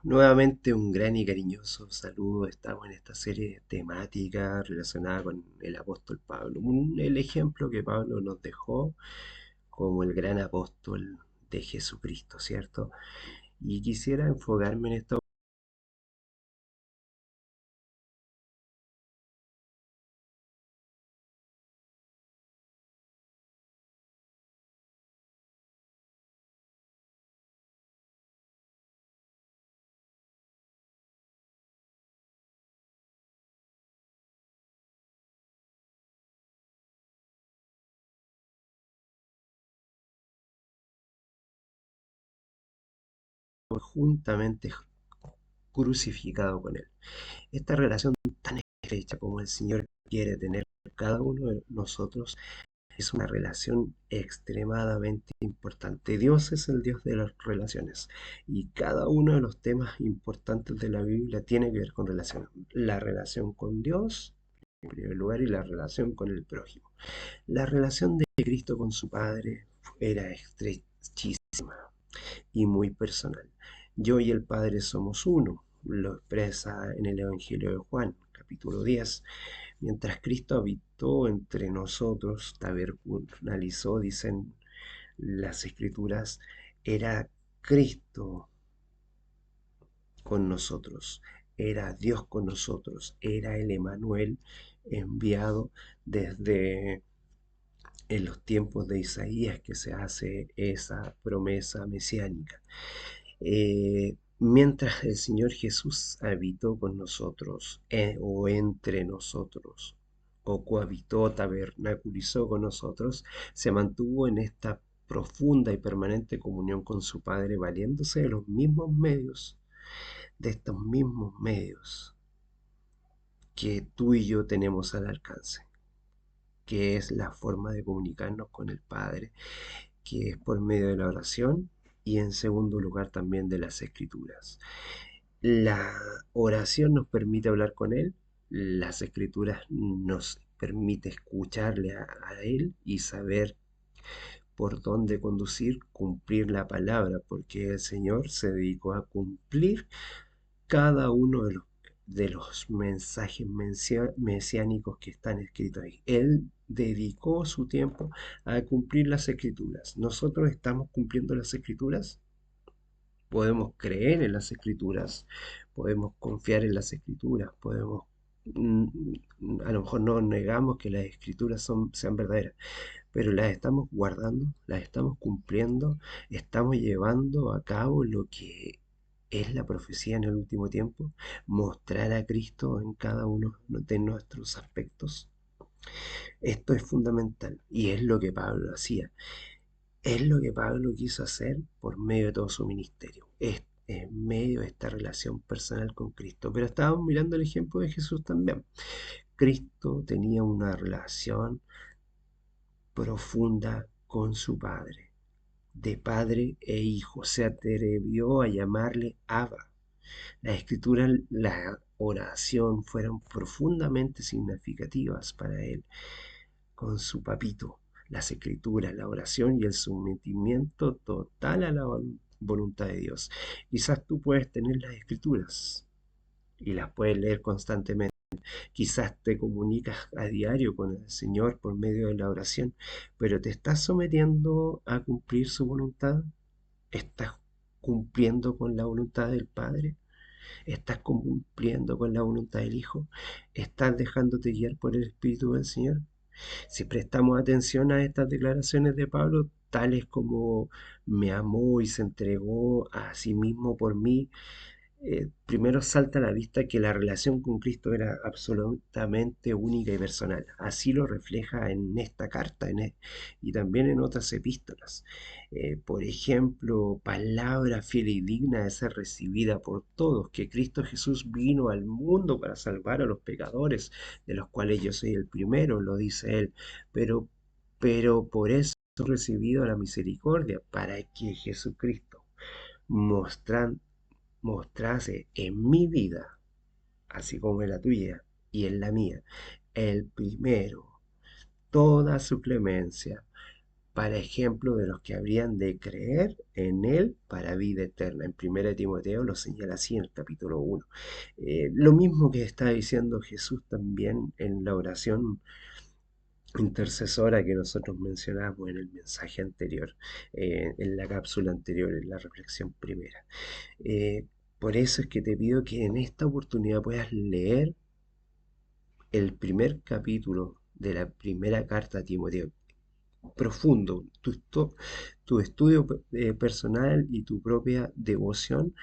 Nuevamente un gran y cariñoso saludo. Estamos en esta serie temática relacionada con el apóstol Pablo. El ejemplo que Pablo nos dejó como el gran apóstol de Jesucristo, ¿cierto? Y quisiera enfocarme en esta juntamente crucificado con él. Esta relación tan estrecha como el Señor quiere tener con cada uno de nosotros es una relación extremadamente importante. Dios es el Dios de las relaciones y cada uno de los temas importantes de la Biblia tiene que ver con relación. La relación con Dios, en primer lugar, y la relación con el prójimo. La relación de Cristo con su Padre era estrechísima y muy personal. Yo y el Padre somos uno, lo expresa en el Evangelio de Juan, capítulo 10. Mientras Cristo habitó entre nosotros, tabernalizó, dicen las escrituras, era Cristo con nosotros, era Dios con nosotros, era el Emanuel enviado desde en los tiempos de Isaías que se hace esa promesa mesiánica. Mientras el Señor Jesús habitó con nosotros, o entre nosotros, o cohabitó, tabernaculizó con nosotros, se mantuvo en esta profunda y permanente comunión con su Padre, valiéndose de los mismos medios, de estos mismos medios que tú y yo tenemos al alcance, que es la forma de comunicarnos con el Padre, que es por medio de la oración y en segundo lugar también de las escrituras. La oración nos permite hablar con Él, las escrituras nos permite escucharle a Él y saber por dónde conducir, cumplir la palabra, porque el Señor se dedicó a cumplir cada uno de los mensajes mesiánicos que están escritos ahí. Él dedicó su tiempo a cumplir las escrituras. Nosotros estamos cumpliendo las escrituras, podemos creer en las escrituras, podemos confiar en las escrituras, podemos, a lo mejor no negamos que las escrituras sean verdaderas, pero las estamos guardando, las estamos cumpliendo, estamos llevando a cabo lo que es la profecía en el último tiempo, mostrar a Cristo en cada uno de nuestros aspectos. Esto es fundamental y es lo que Pablo hacía. Es lo que Pablo quiso hacer por medio de todo su ministerio. Es en medio de esta relación personal con Cristo. Pero estábamos mirando el ejemplo de Jesús también. Cristo tenía una relación profunda con su Padre, de padre e hijo. Se atrevió a llamarle Abba. Las escrituras, la oración fueron profundamente significativas para él, con su papito. Las escrituras, la oración y el sometimiento total a la voluntad de Dios. Quizás tú puedes tener las escrituras y las puedes leer constantemente. Quizás te comunicas a diario con el Señor por medio de la oración, pero ¿te estás sometiendo a cumplir su voluntad? ¿Estás cumpliendo con la voluntad del Padre? ¿Estás cumpliendo con la voluntad del Hijo? ¿Estás dejándote guiar por el Espíritu del Señor? Si prestamos atención a estas declaraciones de Pablo, tales como me amó y se entregó a sí mismo por mí, primero salta a la vista que la relación con Cristo era absolutamente única y personal. Así lo refleja en esta carta y también en otras epístolas. Por ejemplo, palabra fiel y digna de ser recibida por todos, que Cristo Jesús vino al mundo para salvar a los pecadores, de los cuales yo soy el primero, lo dice él, pero, pero por eso he recibido la misericordia, para que Jesucristo mostrando mostrase en mi vida, así como en la tuya y en la mía, el primero, toda su clemencia, para ejemplo de los que habrían de creer en Él para vida eterna. En 1 Timoteo lo señala así en el capítulo 1. Lo mismo que está diciendo Jesús también en la oración intercesora que nosotros mencionamos en el mensaje anterior, en la cápsula anterior, en la reflexión primera. Eh, por eso es que te pido que en esta oportunidad puedas leer el primer capítulo de la primera carta a Timoteo, profundo, tu estudio personal y tu propia devoción,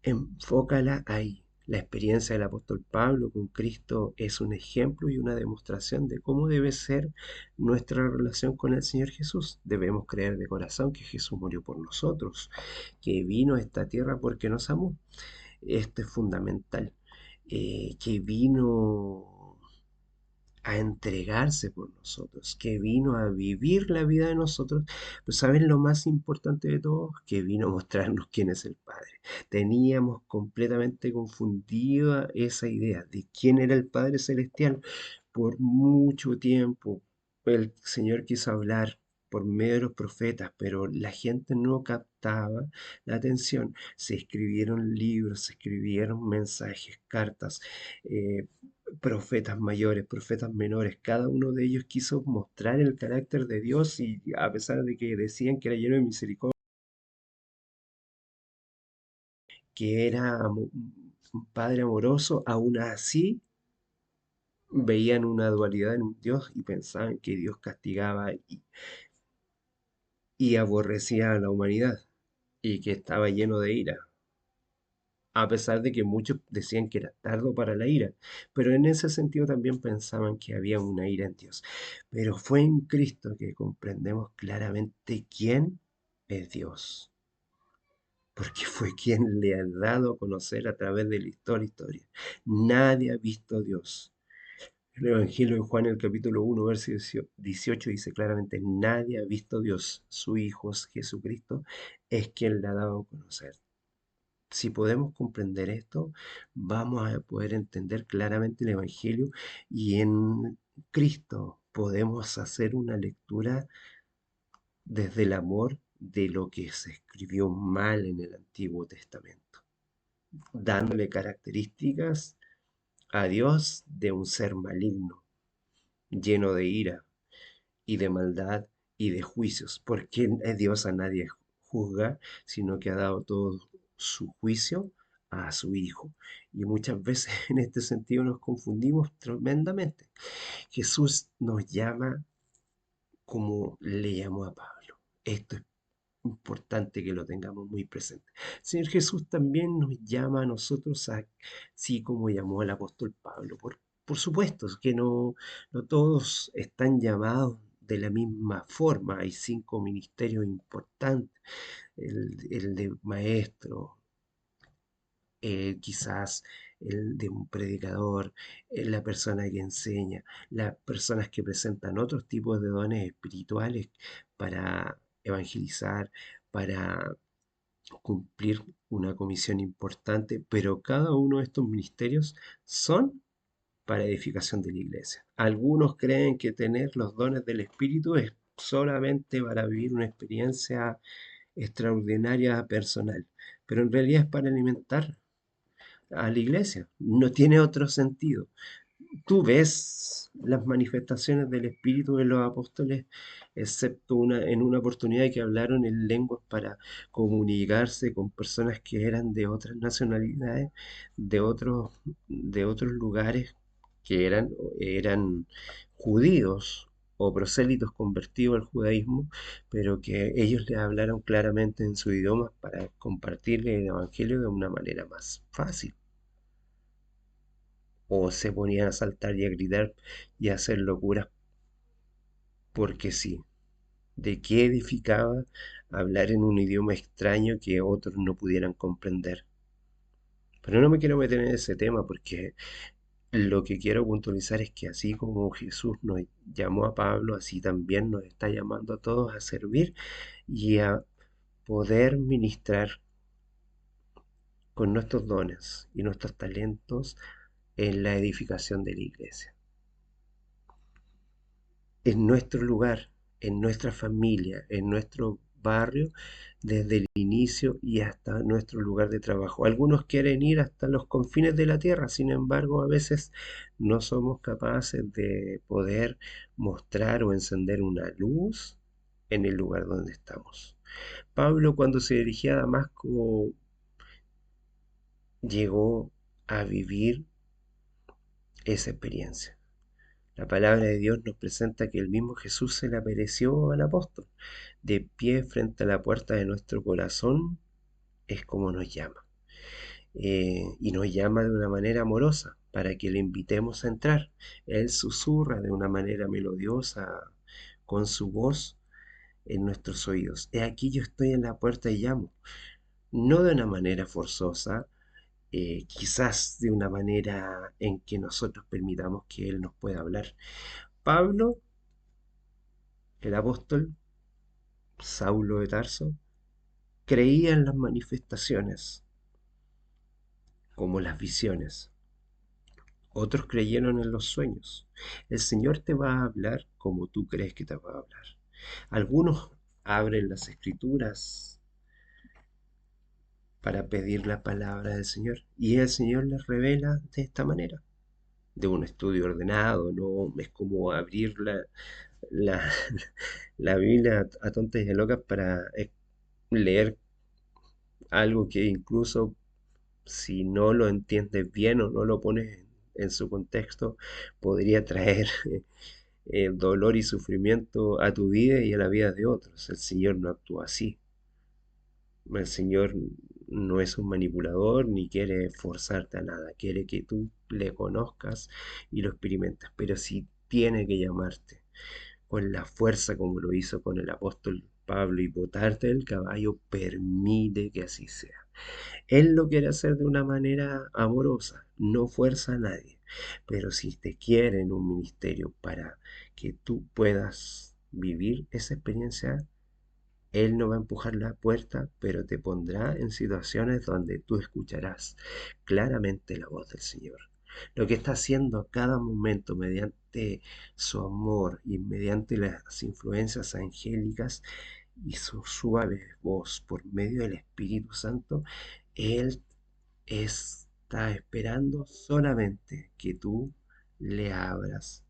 enfócala ahí. La experiencia del apóstol Pablo con Cristo es un ejemplo y una demostración de cómo debe ser nuestra relación con el Señor Jesús. Debemos creer de corazón que Jesús murió por nosotros, que vino a esta tierra porque nos amó. Esto es fundamental. Que vino a entregarse por nosotros, que vino a vivir la vida de nosotros, pues ¿saben lo más importante de todo? Que vino a mostrarnos quién es el Padre. Teníamos completamente confundida esa idea de quién era el Padre Celestial. Por mucho tiempo el Señor quiso hablar por medio de los profetas, pero la gente no captaba la atención. Se escribieron libros, se escribieron mensajes, cartas, eh, profetas mayores, profetas menores, cada uno de ellos quiso mostrar el carácter de Dios y a pesar de que decían que era lleno de misericordia, que era un padre amoroso, aún así veían una dualidad en un Dios y pensaban que Dios castigaba y aborrecía a la humanidad y que estaba lleno de ira, a pesar de que muchos decían que era tardo para la ira, pero en ese sentido también pensaban que había una ira en Dios. Pero fue en Cristo que comprendemos claramente quién es Dios, porque fue quien le ha dado a conocer a través de la historia. Nadie ha visto a Dios. El Evangelio de Juan, el capítulo 1, verso 18, dice claramente, nadie ha visto a Dios, su Hijo Jesucristo, es quien le ha dado a conocer. Si podemos comprender esto, vamos a poder entender claramente el Evangelio y en Cristo podemos hacer una lectura desde el amor de lo que se escribió mal en el Antiguo Testamento, dándole características a Dios de un ser maligno, lleno de ira y de maldad y de juicios, porque Dios a nadie juzga, sino que ha dado todo su juicio a su Hijo. Y muchas veces en este sentido nos confundimos tremendamente. Jesús nos llama como le llamó a Pablo. Esto es importante que lo tengamos muy presente. El Señor Jesús también nos llama a nosotros así como llamó al apóstol Pablo. Por supuesto que no todos están llamados de la misma forma. Hay 5 ministerios importantes. El de maestro, quizás el de un predicador, la persona que enseña, las personas que presentan otros tipos de dones espirituales para evangelizar, para cumplir una comisión importante, pero cada uno de estos ministerios son para edificación de la iglesia. Algunos creen que tener los dones del Espíritu es solamente para vivir una experiencia extraordinaria personal, pero en realidad es para alimentar a la iglesia, no tiene otro sentido. Tú ves las manifestaciones del Espíritu de los apóstoles, excepto en una oportunidad que hablaron en lenguas para comunicarse con personas que eran de otras nacionalidades, de otros, de otros lugares que eran judíos o prosélitos convertidos al judaísmo, pero que ellos les hablaron claramente en su idioma para compartirle el Evangelio de una manera más fácil. O se ponían a saltar y a gritar y a hacer locuras porque sí. ¿De qué edificaba hablar en un idioma extraño que otros no pudieran comprender? Pero no me quiero meter en ese tema porque lo que quiero puntualizar es que así como Jesús nos llamó a Pablo, así también nos está llamando a todos a servir y a poder ministrar con nuestros dones y nuestros talentos en la edificación de la iglesia. Es nuestro lugar, en nuestra familia, en nuestro barrio, desde el inicio y hasta nuestro lugar de trabajo. Algunos quieren ir hasta los confines de la tierra, sin embargo, a veces no somos capaces de poder mostrar o encender una luz en el lugar donde estamos. Pablo, cuando se dirigía a Damasco, llegó a vivir esa experiencia. La palabra de Dios nos presenta que el mismo Jesús se le apareció al apóstol. De pie frente a la puerta de nuestro corazón es como nos llama. Y nos llama de una manera amorosa para que le invitemos a entrar. Él susurra de una manera melodiosa con su voz en nuestros oídos. He aquí yo estoy en la puerta y llamo. No de una manera forzosa, quizás de una manera en que nosotros permitamos que Él nos pueda hablar. Pablo, el apóstol, Saulo de Tarso, creía en las manifestaciones, como las visiones. Otros creyeron en los sueños. El Señor te va a hablar como tú crees que te va a hablar. Algunos abren las escrituras para pedir la palabra del Señor y el Señor les revela de esta manera, de un estudio ordenado, no es como abrir la, la Biblia a tontas y a locas para leer algo que incluso si no lo entiendes bien o no lo pones en su contexto, podría traer dolor y sufrimiento a tu vida y a la vida de otros. El Señor no actúa así. El Señor no es un manipulador ni quiere forzarte a nada. Quiere que tú le conozcas y lo experimentes. Pero si tiene que llamarte con la fuerza como lo hizo con el apóstol Pablo y botarte del caballo, permite que así sea. Él lo quiere hacer de una manera amorosa, no fuerza a nadie. Pero si te quiere en un ministerio para que tú puedas vivir esa experiencia, Él no va a empujar la puerta, pero te pondrá en situaciones donde tú escucharás claramente la voz del Señor. Lo que está haciendo a cada momento mediante su amor y mediante las influencias angélicas y su suave voz por medio del Espíritu Santo, Él está esperando solamente que tú le abras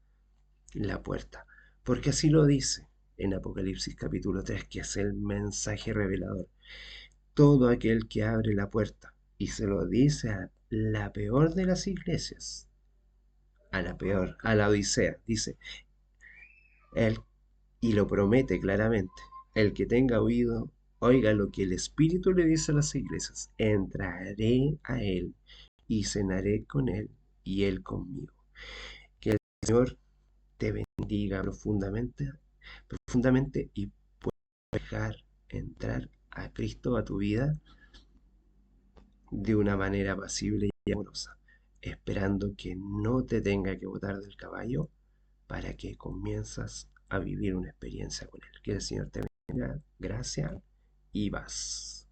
la puerta. Porque así lo dice en Apocalipsis capítulo 3, que es el mensaje revelador. Todo aquel que abre la puerta y se lo dice a la peor de las iglesias, a la peor, a la Odisea, dice él, y lo promete claramente, el que tenga oído, oiga lo que el Espíritu le dice a las iglesias, entraré a él y cenaré con él y él conmigo. Que el Señor te bendiga profundamente, profundamente y puedas dejar entrar a Cristo a tu vida de una manera pasible y amorosa, esperando que no te tenga que botar del caballo para que comienzas a vivir una experiencia con Él. Que el Señor te bendiga, gracias y vas.